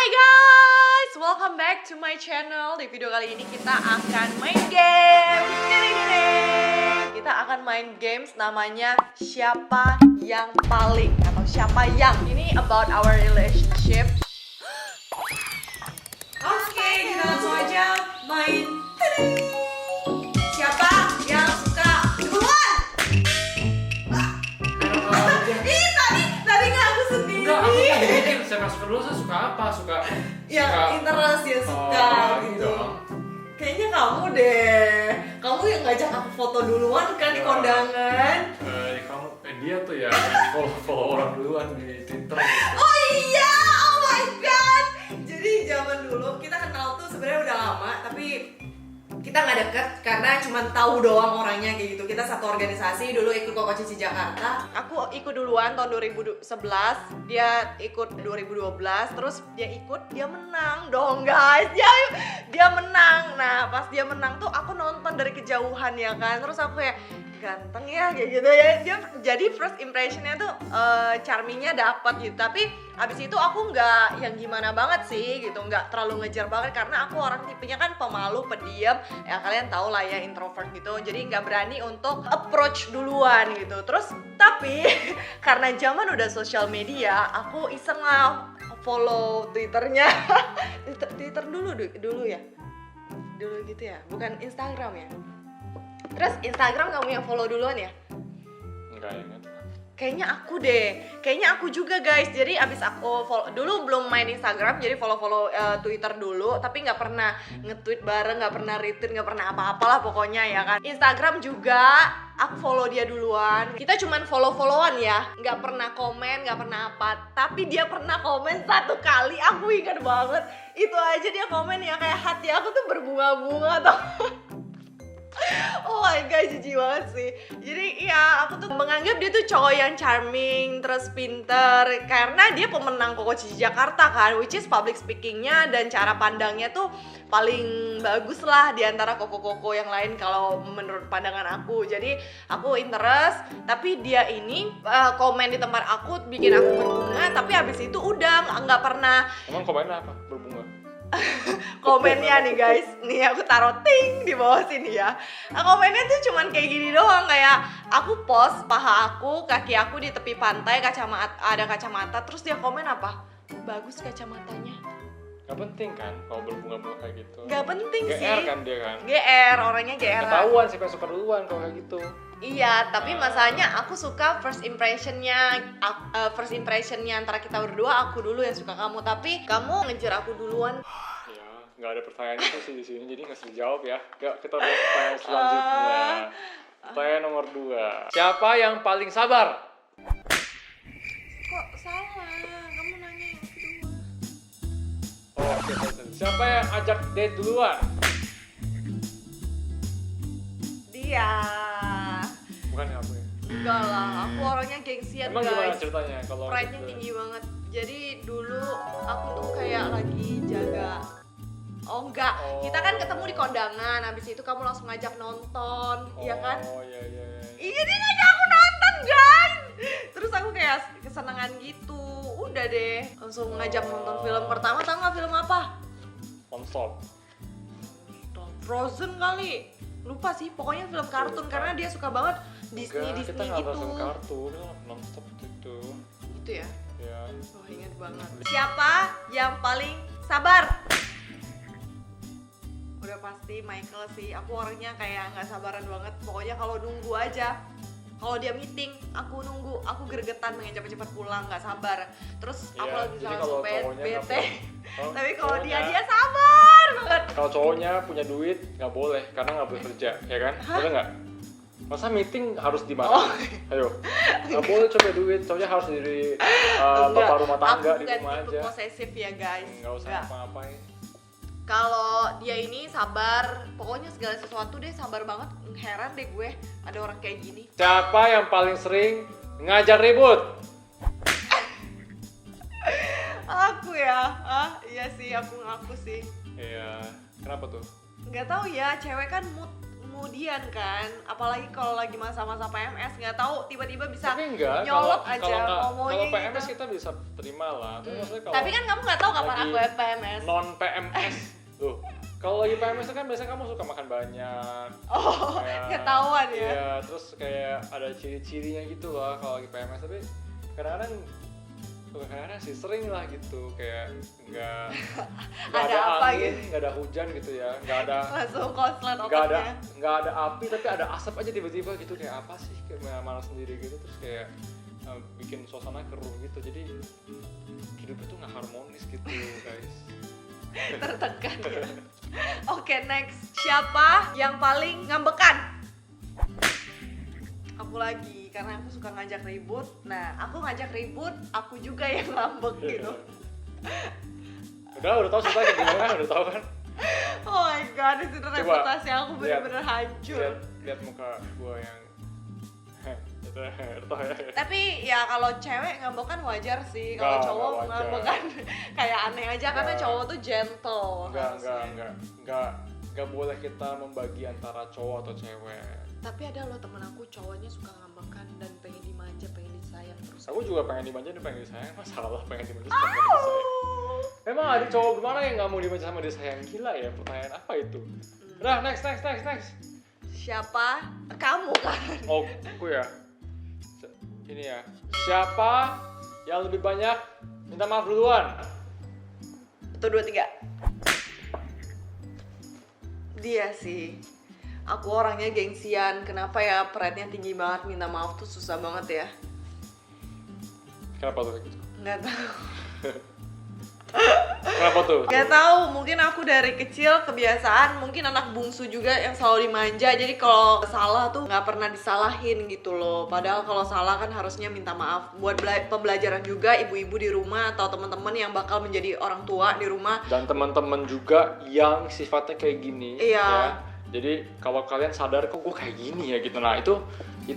Hai guys, welcome back to my channel. Di video kali ini kita akan main game. Kita akan main games namanya Siapa Yang Paling atau Siapa Yang. Ini about our relationship. Oke, kita langsung aja main. Siapa yang suka duluan? Tadi nggak aku sendiri. Enggak, aku tadi mikir saya masuk dulu saya suka apa? Suka interest ya suka gitu. Kayaknya kamu deh. Kamu yang ngajak aku foto duluan kan di kondangan. Dia tuh ya follow orang duluan di Twitter gitu. Oh iya, oh my god. Jadi zaman dulu kita kenal tuh sebenarnya udah lama, tapi kita nggak deket karena cuma tahu doang orangnya kayak gitu. Kita satu organisasi dulu ikut Koko Cici Jakarta. Aku ikut duluan tahun 2011, dia ikut 2012, terus dia menang dong guys. Dia menang. Nah pas dia menang tuh aku nonton dari kejauhan ya kan. Terus aku kayak ganteng ya kayak gitu ya. Dia jadi first impressionnya tuh charmingnya dapet gitu. Tapi abis itu aku nggak yang gimana banget sih gitu, nggak terlalu ngejar banget karena aku orang tipenya kan pemalu, pendiam, ya kalian tau lah ya, introvert gitu. Jadi nggak berani untuk approach duluan gitu. Terus tapi karena zaman udah sosial media, aku iseng lah follow Twitternya. Twitter dulu ya, dulu gitu ya, bukan Instagram ya. Terus Instagram kamu yang follow duluan ya? Enggak ingat. Kayaknya aku deh, kayaknya aku juga guys. Jadi abis aku follow, dulu belum main Instagram, jadi follow Twitter dulu. Tapi nggak pernah nge-tweet bareng, nggak pernah retweet, nggak pernah apa-apalah pokoknya ya kan. Instagram juga, aku follow dia duluan. Kita cuman follow-followan ya, nggak pernah komen, nggak pernah apa. Tapi dia pernah komen satu kali, aku ingat banget. Itu aja dia komen ya, kayak hati aku tuh berbunga-bunga tuh. Oh my god, jijik banget sih. Jadi ya aku tuh menganggap dia tuh cowok yang charming, terus pinter, karena dia pemenang Koko Cici Jakarta kan, which is public speakingnya dan cara pandangnya tuh paling bagus lah di antara koko-koko yang lain kalau menurut pandangan aku. Jadi aku interest, tapi dia ini komen di tempat aku bikin aku berbunga, tapi abis itu udah nggak pernah. Emang komennya apa? Berbunga? Komennya nih guys, nih aku taruh ting di bawah sini ya. Komennya tuh cuman kayak gini doang, kayak aku post paha aku, kaki aku di tepi pantai, ada kacamata, terus dia komen apa? Bagus kacamatanya. Gak penting kan kalau berbunga-bunga kayak gitu. Gak penting sih. GR kan dia kan. GR, orangnya GR. Ketahuan siapa yang suka duluan kalau kayak gitu. Iya, tapi masalahnya aku suka first impressionnya antara kita berdua, aku dulu yang suka kamu, tapi kamu ngejar aku duluan. Ya, nggak ada pertanyaan itu sih di sini, jadi nggak usah dijawab ya. Yuk, kita udah pertanyaan selanjutnya. Pertanyaan nomor 2. Siapa yang paling sabar? Kok salah? Kamu nanya yang kedua. Oh, oke. Siapa yang ajak date duluan? Dia. Bukan aku ya. Enggak lah, aku orangnya gengsian Emang gimana guys. ceritanya kalau Pride-nya gitu? tinggi banget. Jadi dulu aku tuh kayak lagi jaga. Oh enggak, kita kan ketemu di kondangan. Habis itu kamu langsung ngajak nonton, iya kan? Oh iya. Iya, dia ngajak aku nonton guys. Terus aku kayak kesenangan gitu. Udah deh, langsung ngajak nonton film pertama. Tahu nggak film apa? Non-stop. Frozen kali. Lupa sih, pokoknya film kartun karena dia suka banget Disney Kita nggak gitu. nonton kartun, non-stop gitu. Gitu ya. Ya. Oh, ingat banget. Siapa yang paling sabar? Udah pasti Michael sih. Aku orangnya kayak nggak sabaran banget. Pokoknya kalau nunggu aja. Kalau dia meeting, aku nunggu. Aku gregetan pengen cepet-cepet pulang, nggak sabar. Terus aku lagi jadi langsung kalau cowoknya bete. Oh, Tapi kalau cowoknya- dia sabar banget. Kalau cowoknya punya duit nggak boleh karena nggak boleh kerja, ya kan? Boleh nggak? Masa meeting harus di mana? Oh. Ayo, nggak boleh coba duit. Cowoknya harus jadi bapak rumah tangga di rumah Aku bukan aja. tipe posesif ya guys. Nggak usah Nggak. ngapa-ngapain. Kalau dia ini sabar, pokoknya segala sesuatu deh sabar banget. Heran deh gue ada orang kayak gini. Siapa yang paling sering ngajak ribut? Aku ya, iya sih, aku ngaku sih. Iya, kenapa tuh? Nggak tahu ya, cewek kan kemudian kan, apalagi kalau lagi masa-masa PMS nggak tahu tiba-tiba bisa Tapi enggak, nyolot kalau aja kalau ngomongnya PMS gitu. kita bisa terima lah. Tapi maksudnya kalau Tapi kan kamu nggak tahu kapan lagi aku PMS. non PMS tuh. Kalau lagi PMS itu kan biasanya kamu suka makan banyak. Oh, Kayak- ketahuan ya. Iya, terus kayak ada ciri-cirinya gitu lah kalau lagi PMS. Tapi kadang-kadang sih sering lah gitu, kayak nggak Ada ada apa angin, gitu? nggak ada hujan gitu ya, Langsung konslet nggak ada otaknya. api tapi ada asap aja tiba-tiba gitu, kayak apa sih, kayak malas sendiri gitu, terus kayak bikin suasana keruh gitu, jadi hidup itu nggak harmonis gitu guys. Tertekan ya. Oke, next. Siapa yang paling ngambekan? Aku lagi, karena aku suka ngajak ribut. Nah, aku ngajak ribut, aku juga yang ngambek gitu. Udah tahu ceritanya gimana, udah tahu kan. Oh my god, itu reputasi aku lihat- bener-bener hancur. lihat muka gua yang itu tahu ya. Tapi ya kalau cewek ngambek kan wajar sih. Kalau Nggak cowok wajar. ngambek kan kayak aneh aja, karena Nggak. cowok tuh gentle. Enggak boleh kita membagi antara cowok atau cewek. Tapi ada loh temen aku cowoknya suka ngambekan dan pengen dimanja, pengen disayang terus. Aku juga pengen dimanja dan pengen disayang, masalah pengen dimanja dan pengen disayang. Emang ada cowok gimana yang nggak mau dimanja sama disayang? Gila ya, pertanyaan apa itu? Udah, next. Siapa? Kamu kan? Oh, aku ya. Ini ya. Siapa yang lebih banyak minta maaf duluan? 1, 2, 3. Dia sih. Aku orangnya gengsian. Kenapa ya pride-nya tinggi banget, minta maaf tuh susah banget ya. Kenapa tuh kayak gitu? Nggak tahu. Kenapa tuh? Gak tahu, mungkin aku dari kecil kebiasaan, mungkin anak bungsu juga yang selalu dimanja. Jadi kalau salah tuh nggak pernah disalahin gitu loh. Padahal kalau salah kan harusnya minta maaf. Buat pembelajaran juga ibu-ibu di rumah atau teman-teman yang bakal menjadi orang tua di rumah. Dan teman-teman juga yang sifatnya kayak gini. Iya. Ya. Jadi kalau kalian sadar kok gue kayak gini ya gitu. Nah itu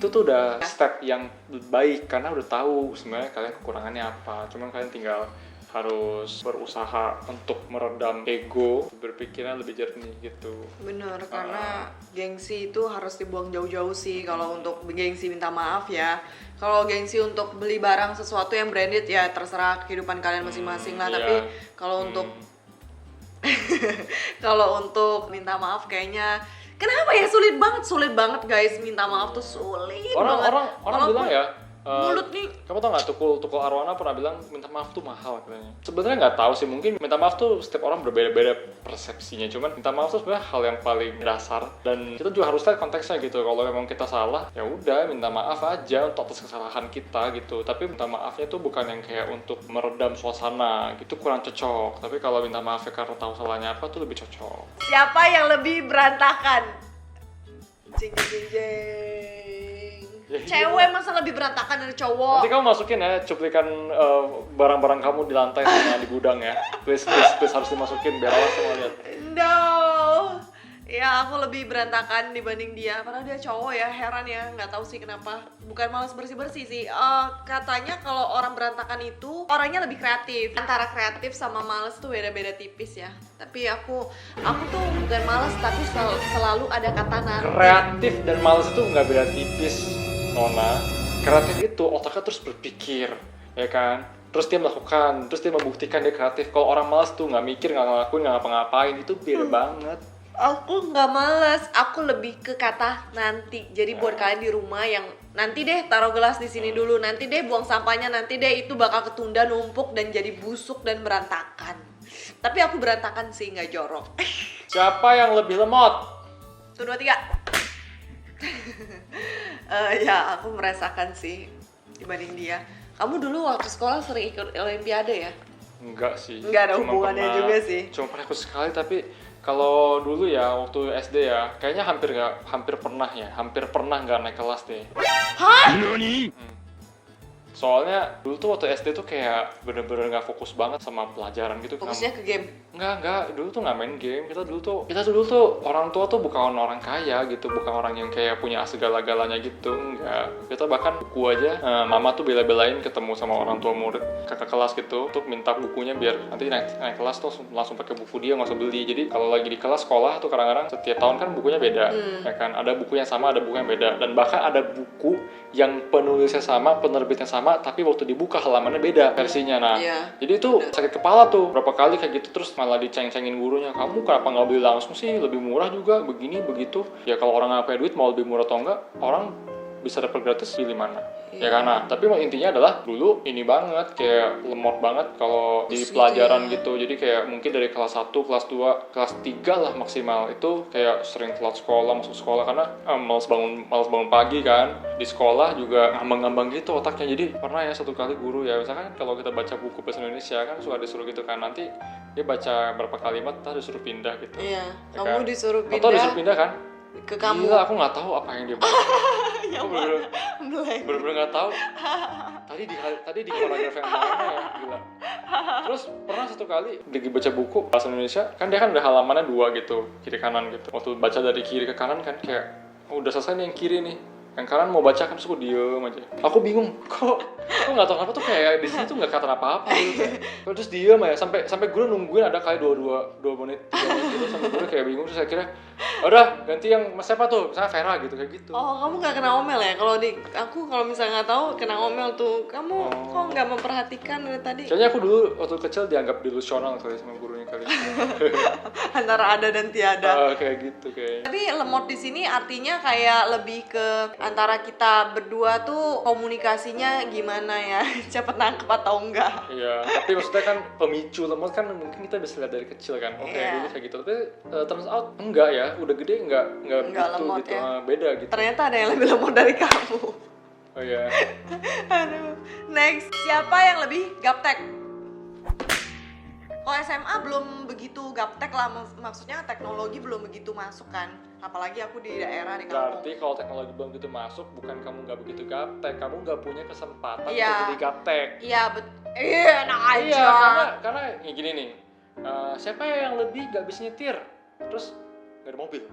tuh udah step yang baik karena udah tahu sebenarnya kalian kekurangannya apa. Cuman kalian tinggal harus berusaha untuk meredam ego, berpikirnya lebih jernih gitu. Bener, karena gengsi itu harus dibuang jauh-jauh sih. Kalau untuk gengsi minta maaf ya. Kalau gengsi untuk beli barang sesuatu yang branded ya terserah kehidupan kalian masing-masing lah. Iya. Tapi kalau untuk kalau untuk minta maaf kayaknya kenapa ya sulit banget guys, minta maaf tuh sulit banget. Orang bilang ya, mulut nih. kamu tau nggak Tukul Arwana pernah bilang minta maaf tuh mahal katanya. Sebenarnya nggak tahu sih, mungkin minta maaf tuh setiap orang berbeda-beda persepsinya. Cuman minta maaf tuh sebenarnya hal yang paling dasar dan kita juga harus lihat konteksnya gitu. Kalau memang kita salah, ya udah minta maaf aja untuk atas kesalahan kita gitu. Tapi minta maafnya tuh bukan yang kayak untuk meredam suasana, gitu kurang cocok. Tapi kalau minta maafnya karena tahu salahnya apa tuh lebih cocok. Siapa yang lebih berantakan? Jing jing jing. Cewek masa lebih berantakan dari cowok? Nanti kamu masukin ya cuplikan barang-barang kamu di lantai sama di gudang ya. Please harus dimasukin biar awas semua lihat. No. Ya aku lebih berantakan dibanding dia. Padahal dia cowok ya, heran ya. Nggak tahu sih kenapa. Bukan malas bersih-bersih sih. Katanya kalau orang berantakan itu orangnya lebih kreatif. Antara kreatif sama malas tuh beda-beda tipis ya. Tapi aku tuh bukan malas tapi selalu ada kata nanti. Kreatif dan malas itu nggak beda tipis, Nona. Kreatif itu otaknya terus berpikir, ya kan? Terus dia melakukan, terus dia membuktikan dia kreatif. Kalau orang malas tuh nggak mikir, nggak ngelakuin, nggak ngapa-ngapain, itu beda banget. Aku nggak males, aku lebih ke kata nanti. Jadi buat kalian di rumah yang nanti deh taruh gelas di sini dulu, nanti deh buang sampahnya, nanti deh itu bakal ketunda, numpuk dan jadi busuk dan berantakan. Tapi aku berantakan sih, nggak jorok. Siapa yang lebih lemot? 1, 2, 3. Ya aku merasakan sih dibanding dia. Kamu dulu waktu sekolah sering ikut olimpiade ya? Enggak sih. Nggak ada Cuma hubungannya pernah- juga sih. Cuma pernah ikut sekali, tapi kalau dulu ya waktu SD ya, kayaknya hampir pernah nggak naik kelas deh. Hah? Soalnya dulu tuh waktu SD tuh kayak bener-bener nggak fokus banget sama pelajaran gitu. Fokusnya ke game. Enggak, dulu tuh nggak main game. Kita dulu tuh orang tua tuh bukan orang kaya gitu, bukan orang yang kayak punya segala-galanya gitu. Enggak. Kita bahkan buku aja, mama tuh bela-belain ketemu sama orang tua murid, kakak kelas gitu, untuk minta bukunya biar nanti naik kelas tuh langsung pakai buku dia, nggak usah beli. Jadi kalau lagi di kelas sekolah tuh kadang-kadang setiap tahun kan bukunya beda, ya kan? Ada buku yang sama, ada buku yang beda, dan bahkan ada buku yang penulisnya sama, penerbitnya sama, tapi waktu dibuka halamannya beda versinya. Nah, jadi itu sakit kepala tuh berapa kali kayak gitu, terus malah diceng-cengin gurunya, kamu kenapa nggak beli langsung sih, lebih murah juga begini begitu. Ya kalau orang nggak punya duit mau lebih murah atau enggak, orang bisa dapat gratis pilih mana. Ya kan, nah, tapi intinya adalah dulu ini banget kayak lemot banget kalau di pelajaran gitu. Jadi kayak mungkin dari kelas 1, kelas 2, kelas 3 lah maksimal itu kayak sering telat sekolah, masuk sekolah karena malas bangun pagi kan. Di sekolah juga ngambang-ngambang gitu otaknya. Jadi pernah ya satu kali guru ya, misalkan kalau kita baca buku bahasa Indonesia kan suka disuruh gitu kan, nanti dia baca berapa kalimat terus disuruh pindah gitu. Iya, ya kamu kan? disuruh pindah. Atau disuruh pindah kan? Ke kamu. Gila, aku nggak tahu apa yang dia baca. Aku bener-bener nggak tahu. Tadi di paragraf yang mana ya, gila. Terus pernah satu kali lagi baca buku bahasa Indonesia, kan dia kan ada halamannya 2 gitu, kiri kanan gitu. Waktu baca dari kiri ke kanan kan kayak udah selesai nih yang kiri nih, yang kanan mau baca kan, terus aku diem aja. Aku bingung, kok nggak tahu kenapa tuh kayak di sini tuh nggak kata apa-apa gitu. Terus diem aja sampai guru nungguin ada kayak 2 menit 3 menit gitu, sampai guru kayak bingung. Terus akhirnya udah ganti yang siapa tuh, misalnya Vera gitu, kayak gitu. Oh, kamu nggak kena omel ya? Kalau di aku kalau misalnya nggak tahu kena omel tuh, kamu kok nggak memperhatikan dari tadi? Kayaknya aku dulu waktu kecil dianggap delusional kali sama gurunya kali. Antara ada dan tiada. Kayak gitu kayaknya. Tapi lemot di sini artinya kayak lebih ke antara kita berdua tuh komunikasinya gimana ya? Cepet nangkep atau enggak? Iya, tapi maksudnya kan pemicu lemot kan mungkin kita bisa lihat dari kecil kan. Oke, dulu kayak gitu. Tapi turns out enggak ya, udah gede enggak begitu lemot gitu. ya. Beda gitu. Ternyata ada yang lebih lemot dari kamu. Oh iya. Aduh. Next, siapa yang lebih gaptek? Kalau SMA belum begitu gaptek lah, maksudnya teknologi belum begitu masuk kan. Apalagi aku di daerah di kampung. Berarti kalau teknologi belum begitu masuk, bukan kamu nggak begitu gaptek, kamu nggak punya kesempatan Iya. untuk jadi gaptek. Iya, enak aja. Iya, karena gini nih, siapa yang lebih nggak bisa nyetir, terus nggak ada mobil,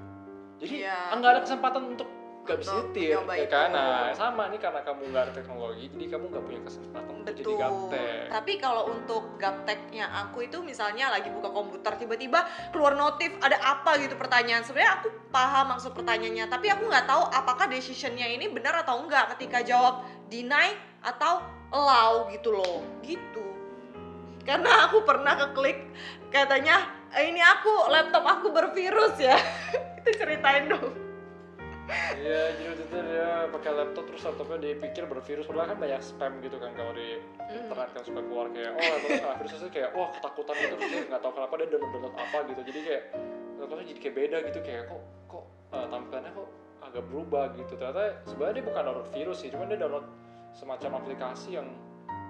jadi nggak ada kesempatan untuk nggak bisa nyetir, ya kan? Nah, sama nih karena kamu nggak ada teknologi, jadi kamu nggak punya kesempatan untuk jadi gaptek. Tapi kalau untuk gapteknya aku itu misalnya lagi buka komputer tiba-tiba keluar notif ada apa gitu pertanyaan. Sebenarnya aku paham maksud pertanyaannya, tapi aku nggak tahu apakah decisionnya ini benar atau enggak ketika jawab deny atau allow gitu loh, gitu. Karena aku pernah keklik katanya ini laptop aku bervirus ya. Itu ceritain dong. Iya, jadi waktu itu dia pakai laptop, terus laptopnya dia pikir bervirus, padahal kan banyak spam gitu kan kalau di internet kan suka keluar kayak laptopnya virusnya kayak ketakutan gitu, terus dia nggak tahu kenapa dia download apa gitu, jadi kayak laptopnya jadi kayak beda gitu, kayak kok tampilannya kok agak berubah gitu. Ternyata sebenarnya dia bukan download virus sih, cuma dia download semacam aplikasi yang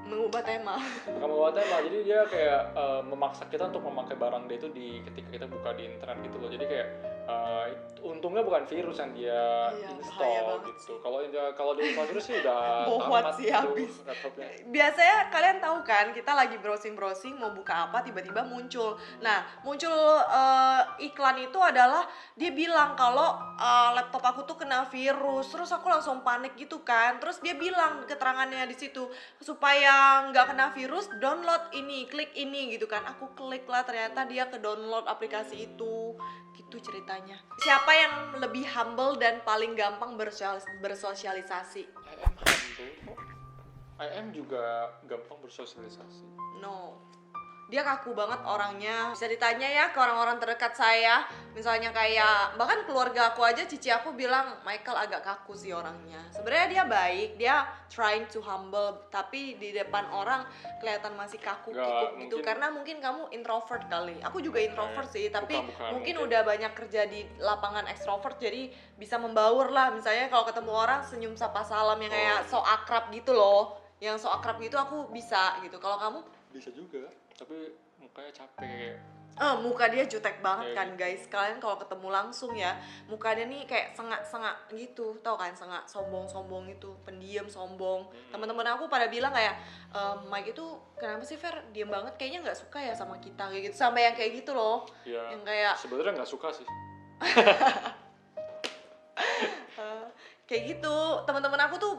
mengubah tema. Bukan mengubah tema, jadi dia kayak memaksa kita untuk memakai barang dia itu ketika kita buka di internet gitu loh. Jadi kayak untungnya bukan virus yang dia install gitu. Kalau dia install virus sih udah tamat sih habis. laptopnya. Biasanya kalian tahu kan, kita lagi browsing mau buka apa, tiba-tiba muncul. Nah, muncul iklan itu adalah dia bilang kalau laptop aku tuh kena virus. Terus aku langsung panik gitu kan. Terus dia bilang keterangannya di situ supaya nggak kena virus, download ini, klik ini gitu kan. Aku klik lah, ternyata dia ke download aplikasi itu. Gitu ceritanya. Siapa yang lebih humble dan paling gampang bersosialisasi? I am juga gampang bersosialisasi. No. Dia kaku banget orangnya. Bisa ditanya ya ke orang-orang terdekat saya. Misalnya kayak bahkan keluarga aku aja, cici aku bilang Michael agak kaku sih orangnya. Sebenarnya dia baik, dia trying to humble, tapi di depan orang kelihatan masih kaku-kikuk gitu. Karena mungkin kamu introvert kali. Aku juga introvert sih, tapi mungkin udah banyak kerja di lapangan ekstrovert, jadi bisa membaur lah. Misalnya kalau ketemu orang senyum sapa salam yang kayak so akrab gitu loh. Yang so akrab gitu aku bisa gitu. Kalau kamu? Bisa juga, tapi mukanya capek. Muka dia jutek banget Kayak kan gitu. guys. Kalian kalau ketemu langsung ya, muka dia nih kayak sengak-sengak gitu, tau kan, sengak, sombong-sombong itu, pendiam, sombong. Teman-teman aku pada bilang kayak, Mike itu kenapa sih Fer diem banget, kayaknya nggak suka ya sama kita kayak gitu, sampai yang kayak gitu loh, Ya, yang kayak sebenarnya nggak suka sih. kayak gitu. Teman-teman aku tuh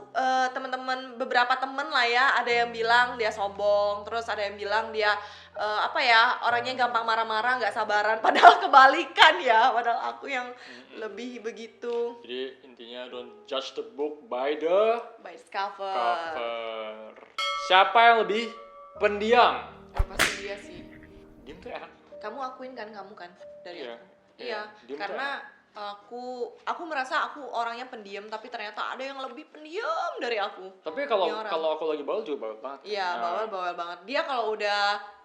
teman-teman beberapa temen lah ya, ada yang bilang dia sombong, terus ada yang bilang dia apa ya, orangnya gampang marah-marah, nggak sabaran. Padahal kebalikan ya, padahal aku yang lebih begitu. Jadi intinya don't judge the book by the By its cover. cover. Siapa yang lebih pendiam? Pasti dia sih. Diem tuh enak. Kamu akuin kan, kamu kan dari Iya, aku. iya. Iya, Diem tuh karena aku merasa aku orangnya pendiam, tapi ternyata ada yang lebih pendiam dari aku. Tapi kalau Ini orang. kalau aku lagi bawel juga bawel banget. Iya, Nah, bawel banget. Dia kalau udah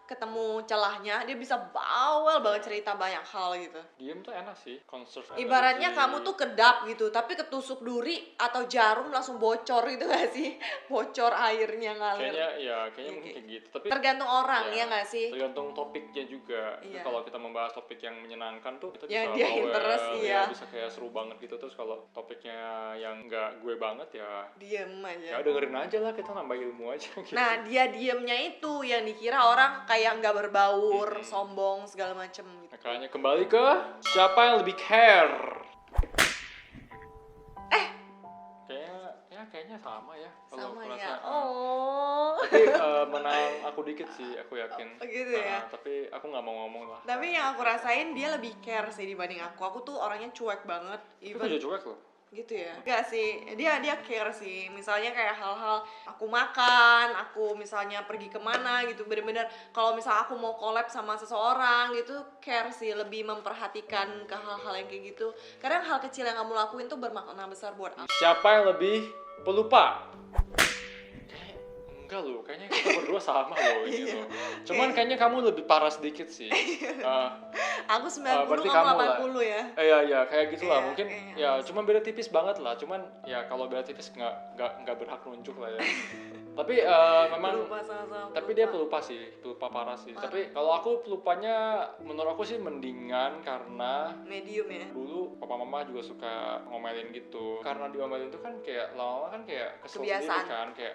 ketemu celahnya, dia bisa bawel banget, cerita banyak hal gitu. diem tuh enak sih, conserve Ibaratnya energy. kamu tuh kedap gitu, tapi ketusuk duri atau jarum langsung bocor gitu gak sih? Bocor airnya ngalir. Kayaknya mungkin kayak gitu. Tapi Tergantung orang ya gak sih? tergantung topiknya juga. Tapi Iya. kalau kita membahas topik yang menyenangkan tuh kita Yang bisa dia bawel, interest, ya, iya. bisa kayak seru banget gitu. Terus kalau topiknya yang nggak gue banget ya Diem aja. dengerin aja lah, kita nambah ilmu aja gitu. Nah, dia diemnya itu yang dikira orang kayak nggak berbaur, sombong segala macem gitu. Makanya kembali ke siapa yang lebih care. Kayaknya sama ya kalau Sama aku ya. rasa. Oh. Tapi menang aku dikit sih, aku yakin. Gitu ya. Tapi aku nggak mau ngomong lah. Tapi yang aku rasain dia lebih care sih dibanding aku. Aku tuh orangnya cuek banget. Itu juga cuek loh. Gitu ya. Enggak sih, dia care sih. Misalnya kayak hal-hal aku makan, aku misalnya pergi kemana gitu, bener-bener kalau misal aku mau collab sama seseorang gitu, care sih, lebih memperhatikan ke hal-hal yang kayak gitu. Kadang hal kecil yang kamu lakuin tuh bermakna besar buat aku. Siapa yang lebih pelupa? Enggak loh, kayaknya kita berdua sama loh ini loh. Cuman kayaknya kamu lebih parah sedikit sih. Aku 90, berarti kamu kamu lah. 80 ya. Iya, kayak gitulah. Iya, Mungkin kayaknya ya cuma beda tipis banget lah. Cuman ya kalau beda tipis nggak berhak nunjuk lah ya. Tapi memang Pelupa sama-sama. tapi dia pelupa sih, pelupa parah sih. Tapi kalau aku pelupanya menurut aku sih mendingan karena medium ya. dulu papa mama juga suka ngomelin gitu. Karena diomelin itu kan kayak lama-lama kan kayak kesel sendiri Kebiasaan. kan, kayak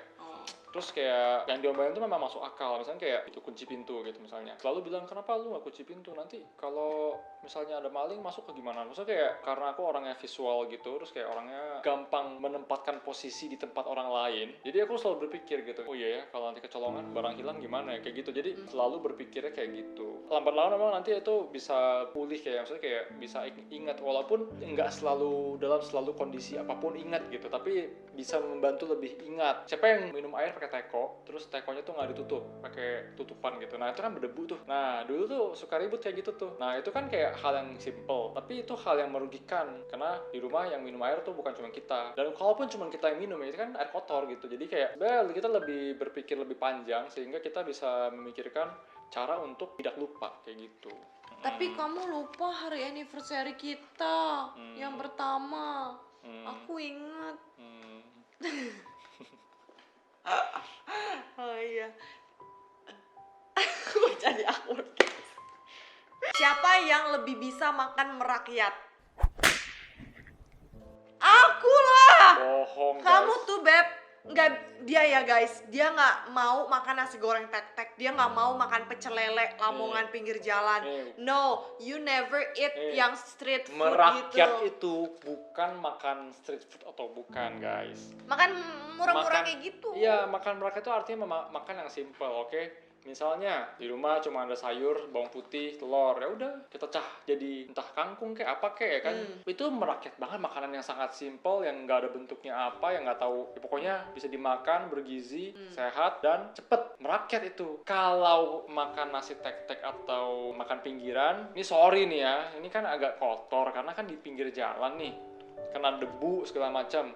terus kayak yang diomelin itu memang masuk akal. Misalnya kayak itu kunci pintu gitu misalnya, selalu bilang kenapa lu nggak kunci pintu, nanti kalau misalnya ada maling masuk ke gimana. Maksudnya kayak karena aku orangnya visual gitu, terus kayak orangnya gampang menempatkan posisi di tempat orang lain, jadi aku selalu berpikir gitu, oh iya ya kalau nanti kecolongan barang hilang gimana ya, kayak gitu. Jadi selalu berpikirnya kayak gitu. Lambat laun memang nanti itu bisa pulih, kayak maksudnya kayak bisa ingat, walaupun nggak selalu dalam selalu kondisi apapun ingat gitu, tapi bisa membantu lebih ingat. Siapa yang minum air pakai teko, terus tekonya tuh nggak ditutup pakai tutupan gitu, nah itu kan berdebu tuh. Nah dulu tuh suka ribut kayak gitu tuh. Nah itu kan kayak hal yang simple, tapi itu hal yang merugikan karena di rumah yang minum air tuh bukan cuma kita, dan kalaupun cuma kita yang minum ya itu kan air kotor gitu. Jadi kayak kita lebih berpikir lebih panjang sehingga kita bisa memikirkan cara untuk tidak lupa kayak gitu. Tapi kamu lupa hari anniversary kita yang pertama. Aku ingat. Oh iya. Aku jadi awkward. Siapa yang lebih bisa makan merakyat? Aku lah. Bohong Kamu guys. tuh Beb, nggak, dia ya guys, dia nggak mau makan nasi goreng tek-tek, dia nggak mau makan pecel lele Lamongan pinggir jalan. No, you never eat yang street food Merakyat gitu. itu bukan makan street food atau bukan guys. Makan murah-murah Makan- kayak gitu. Iya, makan merakyat itu artinya makan yang simple, oke? Misalnya di rumah cuma ada sayur, bawang putih, telur, ya udah kita cah jadi entah kangkung kayak apa kayak kan. Itu merakyat banget, makanan yang sangat simple, yang nggak ada bentuknya apa, yang nggak tahu, ya pokoknya bisa dimakan, bergizi, sehat dan cepet. Merakyat itu. Kalau makan nasi tek-tek atau makan pinggiran, ini sorry nih ya, ini kan agak kotor karena kan di pinggir jalan nih, kena debu segala macam.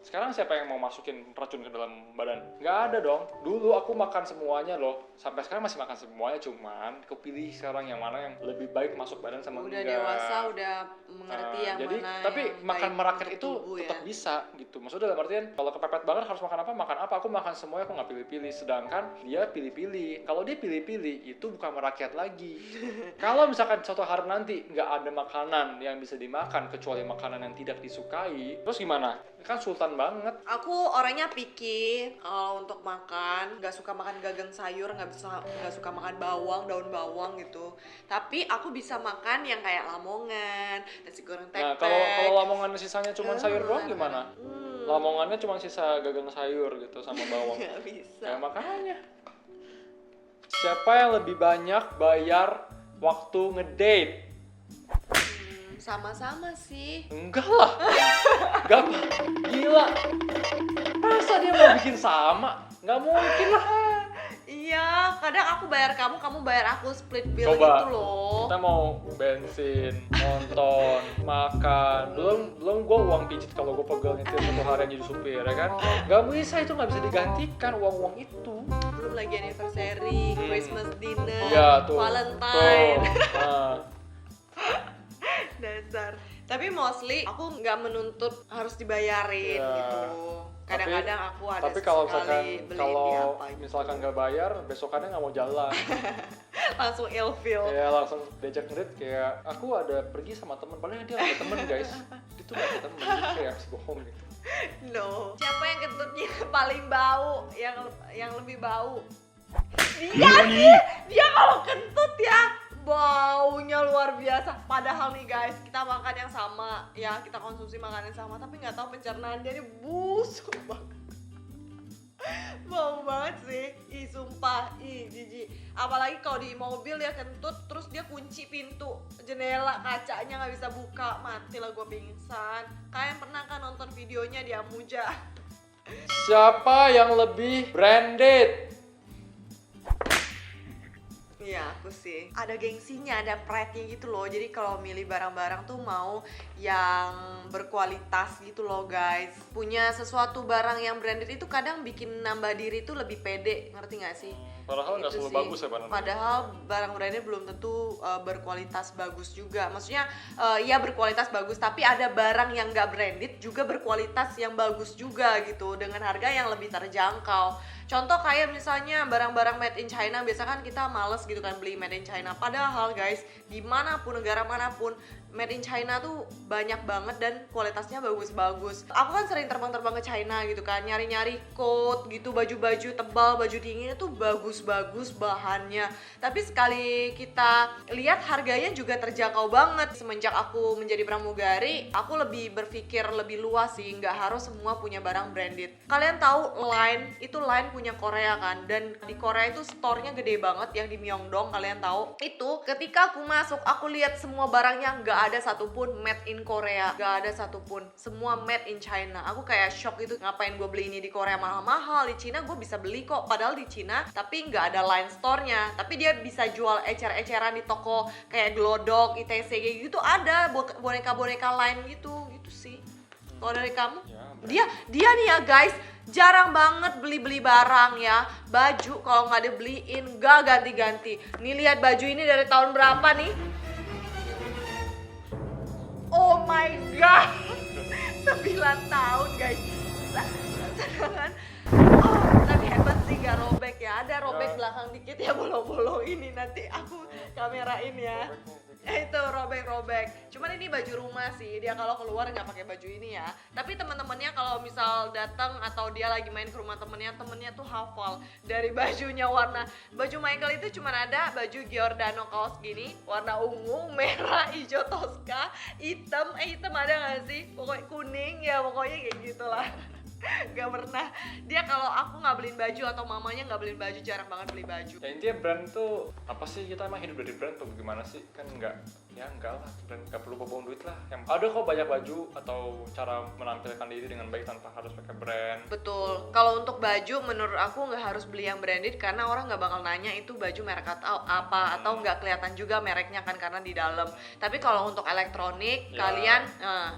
Sekarang siapa yang mau masukin racun ke dalam badan? Nggak ada dong. Dulu aku makan semuanya loh. Sampai sekarang masih makan semuanya, cuman aku pilih sekarang yang mana yang lebih baik masuk badan sama Udah enggak. dewasa, udah mengerti yang Jadi, mana tapi yang makan baik merakyat untuk itu tubuh tetap ya. bisa gitu. Maksudnya dalam artian kalau kepepet banget harus makan apa. Aku makan semuanya, aku nggak pilih-pilih. Sedangkan dia pilih-pilih. Kalau dia pilih-pilih itu bukan merakyat lagi. Kalau misalkan suatu hari nanti nggak ada makanan yang bisa dimakan kecuali makanan yang tidak disukai, terus gimana? Kan sultan banget. Aku orangnya picky kalau untuk makan, nggak suka makan gagang sayur, nggak suka makan bawang, daun bawang gitu. Tapi aku bisa makan yang kayak lamongan, nasi goreng tek-tek. Nah, kalau lamongan sisanya cuma sayur doang gimana? Hmm. Lamongannya cuma sisa gagang sayur gitu sama bawang. Nggak bisa. Ya makanya. Siapa yang lebih banyak bayar waktu ngedate? Sama-sama sih. Enggak lah. Gak, gila. Masa dia mau bikin sama? Nggak mungkin lah. Iya, kadang aku bayar kamu, kamu bayar aku, split bill Coba, gitu loh. kita mau bensin, nonton, makan. Belum gue uang pijit kalau gue pegel nyetir satu hari jadi supir, ya kan? Gak bisa, itu nggak bisa digantikan uang itu. Belum lagi anniversary, Christmas dinner, Iya tuh. Valentine. Tuh. Nah. Dasar. Tapi mostly aku nggak menuntut harus dibayarin Ya. gitu. Kadang-kadang aku ada Tapi kalau sekali misalkan beliin dia kalau apa gitu. misalkan nggak bayar, besokannya nggak mau jalan. Langsung ilfeel. Kayak langsung diajak ngedit kayak aku ada pergi sama temen, padahal dia nggak ada temen guys. Dia tuh nggak ada temen, dia kayak harus bohong gitu. No. Siapa yang kentutnya paling bau? Yang lebih bau? Dia kalau kentut ya baunya luar biasa. Padahal nih guys, kita makan yang sama, ya kita konsumsi makanan yang sama, tapi nggak tahu pencernaan dia ini busuk banget. Bau banget sih, ih sumpah, ih jijik. Apalagi kalau di mobil dia kentut, terus dia kunci pintu, jendela kacanya nggak bisa buka, mati lah gue pingsan. Kalian pernah kan nonton videonya di Amuja? Siapa yang lebih branded? Iya aku sih. Ada gengsinya, ada pride-nya gitu loh. Jadi kalau milih barang-barang tuh mau yang berkualitas gitu loh guys. Punya sesuatu barang yang branded itu kadang bikin nambah diri tuh lebih pede, ngerti gak sih? Padahal nggak Itu selalu sih. bagus ya barang. Padahal barang branded belum tentu berkualitas bagus juga. Maksudnya ya berkualitas bagus, tapi ada barang yang nggak branded juga berkualitas yang bagus juga gitu, dengan harga yang lebih terjangkau. Contoh kayak misalnya barang-barang made in China, biasa kan kita males gitu kan beli made in China. Padahal guys, dimanapun, negara manapun, made in China tuh banyak banget dan kualitasnya bagus-bagus. Aku kan sering terbang-terbang ke China gitu kan, nyari-nyari coat gitu, baju-baju tebal, baju dingin itu bagus-bagus bahannya. Tapi sekali kita lihat harganya juga terjangkau banget. Semenjak aku menjadi pramugari, aku lebih berpikir lebih luas sih, nggak harus semua punya barang branded. Kalian tahu Line, itu Line punya Korea kan, dan di Korea itu store-nya gede banget yang di Myeongdong, kalian tahu. Itu ketika aku masuk, aku lihat semua barangnya nggak ada satupun made in Korea, nggak ada satupun, semua made in China. Aku kayak shock gitu, ngapain gue beli ini di Korea mahal-mahal, di Cina gue bisa beli kok, padahal di Cina tapi nggak ada Line store-nya, tapi dia bisa jual ecer-eceran di toko kayak Glodok, ITC kayak gitu, ada boneka-boneka Line gitu sih. Kalau dari kamu? Ya, Dia nih ya guys, jarang banget beli barang ya. Baju kalau nggak dibeliin gak ganti-ganti. Nih lihat baju ini dari tahun berapa nih? Oh my god, 9 tahun guys. Sedangkan tapi hebat sih gak robek ya. Ada robek Ya. belakang dikit ya, bolong-bolong ini, nanti aku kamerain ya. Itu robek-robek. Cuman ini baju rumah sih. Dia kalau keluar nggak pakai baju ini ya. Tapi teman-temannya kalau misal datang atau dia lagi main ke rumah temennya tuh hafal dari bajunya. Warna baju Michael itu cuman ada baju Giordano kaos gini, warna ungu, merah, hijau Tosca, hitam ada nggak sih? Pokoknya kuning ya, pokoknya kayak gitulah. Gak pernah. Dia kalau aku nggak beliin baju atau mamanya nggak beliin baju, jarang banget beli baju. Ya intinya brand tuh apa sih, kita emang hidup dari brand tuh gimana sih? Kan enggak lah, brand nggak perlu buang duit lah. Yang ada kok banyak baju atau cara menampilkan diri dengan baik tanpa harus pakai brand. Betul. Kalau untuk baju menurut aku nggak harus beli yang branded karena orang nggak bakal nanya itu baju merek atau apa, atau nggak kelihatan juga mereknya kan karena di dalam. Tapi kalau untuk elektronik Ya, kalian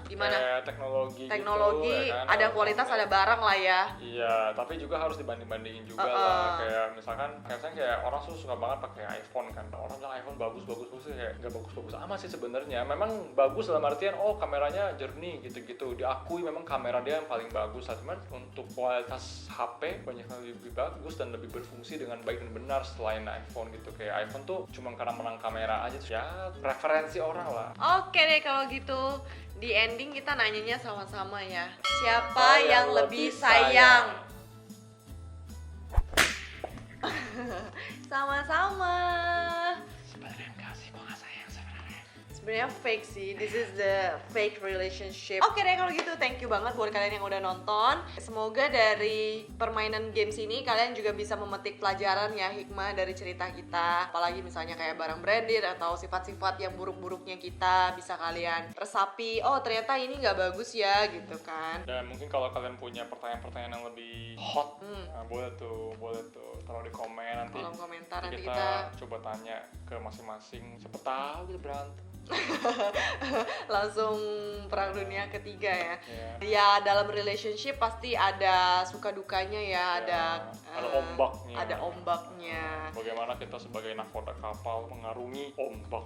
gimana? Kayak teknologi gitu, ya kan? Ada kualitas, ada barang lah ya. Iya, tapi juga harus dibanding-bandingin juga lah. Kayak misalkan kayak orang suka banget pakai iPhone kan. Orang bilang iPhone bagus kayak nggak bagus amat sih sebenarnya. Memang bagus dalam artian kameranya jernih gitu-gitu. Diakui memang kamera dia yang paling bagus. Cuman untuk kualitas HP banyak yang lebih bagus dan lebih berfungsi dengan baik dan benar selain iPhone gitu. Kayak iPhone tuh cuma karena menang kamera aja tuh. Ya preferensi orang lah. Oke deh kalau gitu. Di ending kita nanyanya sama-sama ya. Siapa yang lebih sayang? Sama-sama. Sebenarnya enggak sih, gua nggak sayang sebenarnya. Sebenarnya fake sih. This is the fake relationship. Oke deh kalau gitu, thank you banget buat kalian yang udah nonton. Semoga dari permainan games ini kalian juga bisa memetik pelajaran ya, hikmah dari cerita kita. Apalagi misalnya kayak barang branded atau sifat-sifat yang buruk-buruknya kita bisa kalian resapi. Oh ternyata ini nggak bagus ya gitu kan. Dan mungkin kalau kalian punya pertanyaan-pertanyaan yang lebih hot, nah, boleh tuh taruh di komen nanti. Kolom komentar nanti kita coba tanya ke masing-masing. Siapa tahu kita berantem. langsung perang dunia ketiga ya. Yeah. Ya dalam relationship pasti ada suka dukanya ya, ada ombaknya. Ada ombaknya. Bagaimana kita sebagai nahkoda kapal mengarungi ombak.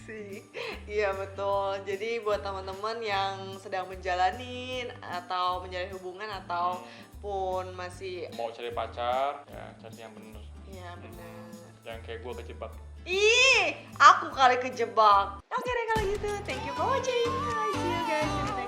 Sih, iya betul. Jadi buat teman-teman yang sedang menjalanin atau menjalin hubungan atau pun masih Mau cari pacar, ya cari yang bener. iya benar. Jangan kayak gue kejebak. Ih, aku kali kejebak. Oke deh kalau gitu. Thank you for watching. Bye. See you guys in the next